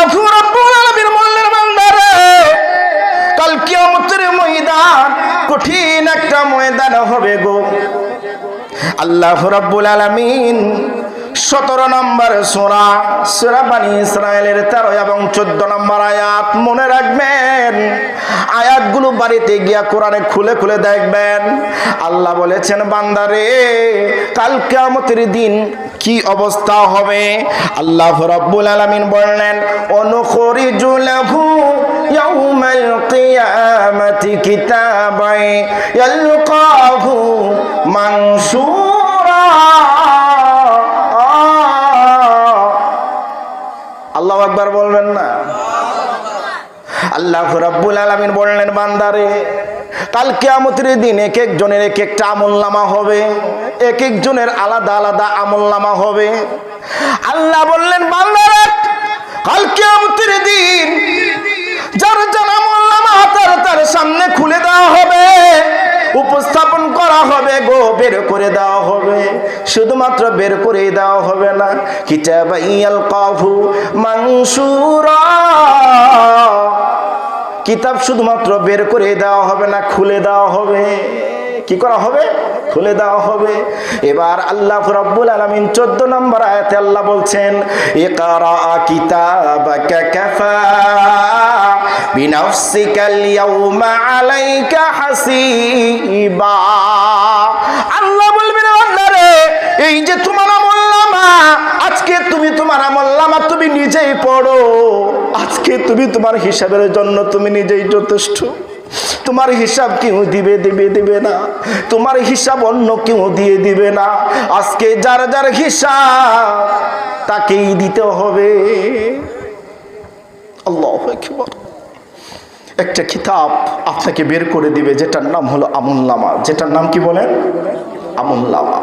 আল্লাহু রাব্বুল আলামিন বললেন বান্দারে কাল কিয়ামতের ময়দান কঠিন একটা ময়দান হবে গো। আল্লাহু রাব্বুল আলামিন 17 নম্বর সূরা সূরা বনী ইসরাঈলের 13 এবং 14 নম্বর আয়াত মনে রাখবেন। আয়াতগুলো বাড়িতে গিয়া কোরআনে খুলে খুলে দেখবেন। আল্লাহ বলেছেন বান্দারে কাল কিয়ামতের দিন কি অবস্থা হবে। আল্লাহ রাব্বুল আলামিন বললেন অনুখরিজু লাহু ইয়াউমাল কিয়ামাতি কিতাবান ইয়ালকাহু মানশুরা। আল্লাহু আকবার বলবেন না? আল্লাহ রাব্বুল আলামিন বললেন বান্দারে কাল কিয়ামতের দিন এক একজনের এক একটা আমলনামা হবে, এক একজনের আলাদা আলাদা আমলনামা হবে। আল্লাহ বললেন বান্দারে কাল কিয়ামতের দিন যার যার আমলনামা তার সামনে খুলে দেওয়া হবে, উপস্থাপন করা হবে গো, বের করে দেওয়া হবে। শুধুমাত্র বের করে দেওয়া হবে না, কিতাবা ইয়ালকাহু মানশুরা, কিতাব শুধুমাত্র বের করে দেওয়া হবে না, খুলে দেওয়া হবে। কি করা হবে? খুলে দেওয়া হবে। এবার আল্লাহ রাব্বুল আলামিন 14 নম্বর আয়াতে আল্লাহ বলছেন ইকরা কিতাবাকা কাফা বিনাফসিকাল ইয়াউমা আলাইকা হাসিবা। আল্লাহ বলবেন বান্দারে এই যে তোমার আমলনামা, আজকে তুমি তোমার আমলনামা তুমি নিজেই পড়ো। আজকে তুমি তোমার হিসাবের জন্য তুমি নিজেই যথেষ্ট। তোমার হিসাব কেউ দিবে না, তোমার হিসাব অন্য কেউ দিবে না। আজকে যার যার হিসাব তাকেই দিতে হবে। আল্লাহু আকবার। একটা কিতাব আপনাকে বের করে দিবে যেটার নাম হলো আমলনামা, যেটার নাম কি বলেন? আমলনামা।